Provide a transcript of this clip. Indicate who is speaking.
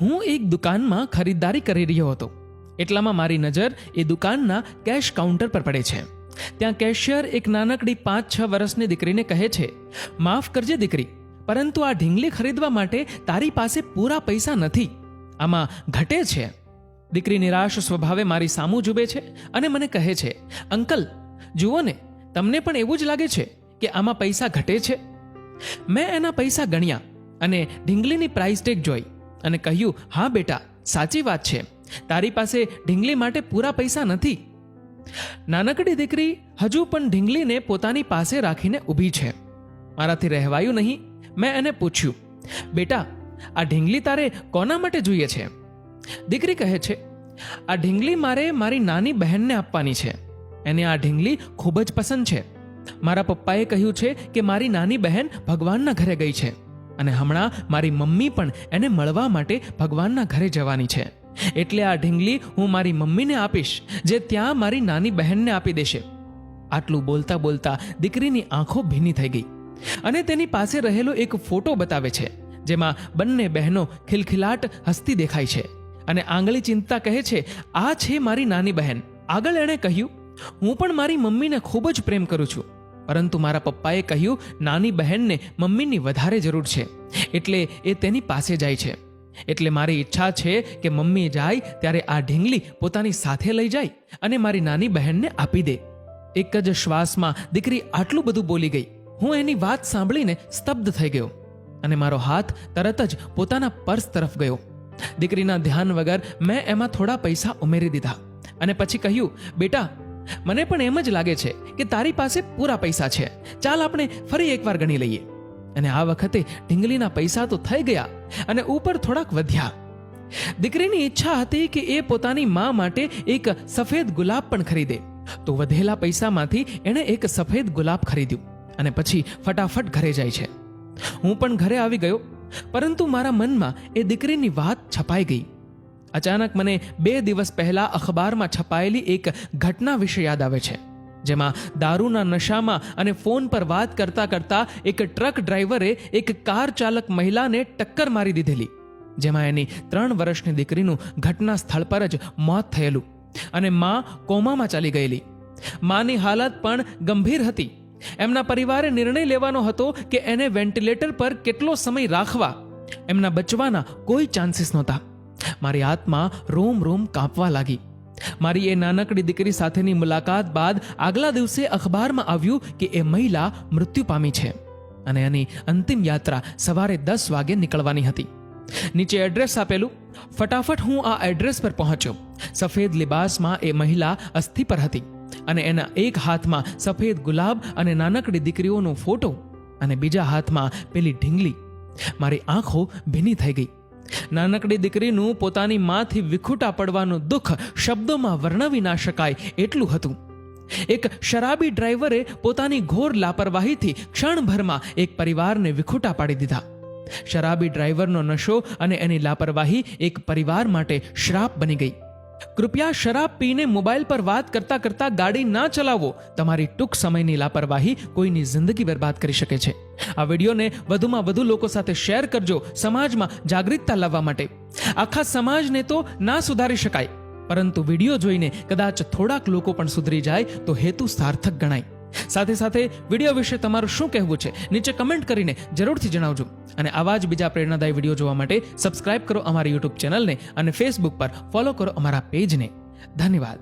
Speaker 1: હું એક દુકાનમાં ખરીદદારી કરી રહ્યો હતો. એટલામાં મારી નજર એ દુકાનના કેશ કાઉન્ટર પર પડે છે. ત્યાં કેશિયર એક નાનકડી 5-6 વર્ષની દીકરીને કહે છે, માફ કરજે દીકરી, પરંતુ આ ઢીંગલી ખરીદવા માટે તારી પાસે પૂરા પૈસા નથી, આમાં ઘટે છે. દીકરી નિરાશ સ્વભાવે મારી સામું જુએ છે અને મને કહે છે, અંકલ જુઓ ને, તમને પણ એવું જ લાગે છે કે આમાં પૈસા ઘટે છે? મેં એના પૈસા ગણ્યા અને ઢીંગલીની પ્રાઇસ ટેગ જોઈ અને કહ્યું, હા બેટા, સાચી વાત છે, તારી પાસે ઢીંગલી માટે પૂરા પૈસા નથી. નાનકડી દીકરી હજુ પણ ઢીંગલીને પોતાની પાસે રાખીને ઊભી છે. મારાથી રહેવાયું નહીં. મેં એને પૂછ્યું, બેટા, આ ઢીંગલી તારે કોના માટે જોઈએ છે? દીકરી કહે છે, આ ઢીંગલી મારે મારી નાની બહેનને આપવાની છે. એને આ ઢીંગલી ખૂબ જ પસંદ છે. મારા પપ્પાએ કહ્યું છે કે મારી નાની બહેન ભગવાનના ઘરે ગઈ છે અને હમણાં મારી મમ્મી પણ એને મળવા માટે ભગવાનના ઘરે જવાની છે. એટલે આ ઢીંગલી હું મારી મમ્મીને આપીશ, જે ત્યાં મારી નાની બહેનને આપી દેશે. આટલું બોલતા બોલતા દીકરીની આંખો ભીની થઈ ગઈ અને તેની પાસે રહેલો એક ફોટો બતાવે છે, જેમાં બંને બહેનો ખિલખિલાટ હસતી દેખાય છે અને આંગળી ચીંધતા કહે છે, આ છે મારી નાની બહેન. આગળ એણે કહ્યું, હું પણ મારી મમ્મીને ખૂબ જ પ્રેમ કરું છું, પરંતુ મારા પપ્પાએ કહ્યું નાની બહેનને મમ્મીની વધારે જરૂર છે, એટલે એ તેની પાસે જાય છે. એટલે મારી ઈચ્છા છે કે મમ્મી જાય ત્યારે આ ઢીંગલી પોતાની સાથે લઈ જાય અને મારી નાની બહેનને આપી દે. એક જ શ્વાસમાં દીકરી આટલું બધું બોલી ગઈ. હું એની વાત સાંભળીને સ્તબ્ધ થઈ ગયો અને મારો હાથ તરત જ પોતાના પર્સ તરફ ગયો. દીકરીના ધ્યાન વગર મેં એમાં થોડા પૈસા ઉમેરી દીધા અને પછી કહ્યું, બેટા, મને પણ એમ જ લાગે છે કે તારી પાસે પૂરા પૈસા છે, ચાલ આપણે ફરી એકવાર ગણી લઈએ. અને આ વખતે ઢીંગલીના પૈસા તો થઈ ગયા અને ઉપર થોડાક વધ્યા. દીકરીની ઈચ્છા હતી કે એ પોતાની મા માટે એક સફેદ ગુલાબ પણ ખરીદે, તો વધેલા પૈસામાંથી એણે એક સફેદ ગુલાબ ખરીદ્યું અને પછી ફટાફટ ઘરે જાય છે. હું પણ ઘરે આવી ગયો, પરંતુ મારા મનમાં એ દીકરીની વાત છપાઈ ગઈ. અચાનક મને 2 દિવસ પહેલા અખબારમાં છપાયેલી એક ઘટના વિશે યાદ આવે છે, જેમાં દારૂના નશામાં અને ફોન પર વાત કરતા કરતા એક ટ્રક ડ્રાઈવરે એક કાર ચાલક મહિલાને ટક્કર મારી દીધેલી, જેમાં એની 3 વર્ષની દીકરીનું ઘટના સ્થળ પર જ મોત થયેલું અને માં કોમામાં ચાલી ગયેલી. માની હાલત પણ ગંભીર હતી. એમના પરિવારે નિર્ણય લેવાનો હતો કે એને વેન્ટિલેટર પર કેટલો સમય રાખવા. એમના બચવાના કોઈ ચાન્સીસ નહોતા. મારી આત્મા રોમ રોમ કાંપવા લાગી. મારી એ નાનકડી દીકરી સાથેની મુલાકાત બાદ આગલા દિવસે અખબારમાં આવ્યું કે એ મહિલા મૃત્યુ પામી છે અને એની અંતિમ યાત્રા સવારે 10 વાગે નીકળવાની હતી. નીચે એડ્રેસ આપેલું. ફટાફટ હું આ એડ્રેસ પર પહોંચ્યો. સફેદ લિબાસમાં એ મહિલા અસ્થિ પર હતી અને એના એક હાથમાં સફેદ ગુલાબ અને નાનકડી દીકરીઓનો ફોટો અને બીજા હાથમાં પેલી ઢીંગલી. મારી આંખો ભીની થઈ ગઈ. નાનકડી દીકરીનું પોતાની માંથી વિખૂટા પડવાનું દુઃખ શબ્દોમાં વર્ણવી ના શકાય એટલું હતું. એક શરાબી ડ્રાઈવરે પોતાની ઘોર લાપરવાહીથી ક્ષણભરમાં એક પરિવારને વિખૂટા પાડી દીધા. શરાબી ડ્રાઈવરનો નશો અને એની લાપરવાહી એક પરિવાર માટે શ્રાપ બની ગઈ. કૃપયા શરાબ પીને મોબાઈલ પર વાત કરતા કરતા ગાડી ના ચલાવો. તમારી ટૂંક સમયની લાપરવાહી કોઈની જિંદગી બરબાદ કરી શકે છે. આ વિડીયોને વધુમાં વધુ લોકો સાથે શેર કરજો, સમાજમાં જાગૃતતા લાવવા માટે. આખા સમાજને તો ના સુધારી શકાય, પરંતુ વિડીયો જોઈને કદાચ થોડાક લોકો પણ સુધરી જાય તો હેતુ સાર્થક ગણાય. સાથે સાથે વિડીયો વિશે તમારું શું કહેવું છે નીચે કમેન્ટ કરીને જરૂરથી જણાવજો. અને આવા જ બીજા પ્રેરણાદાયી વિડીયો જોવા માટે સબસ્ક્રાઇબ કરો અમારી યુટ્યુબ ચેનલને અને ફેસબુક પર ફોલો કરો અમારા પેજને. ધન્યવાદ.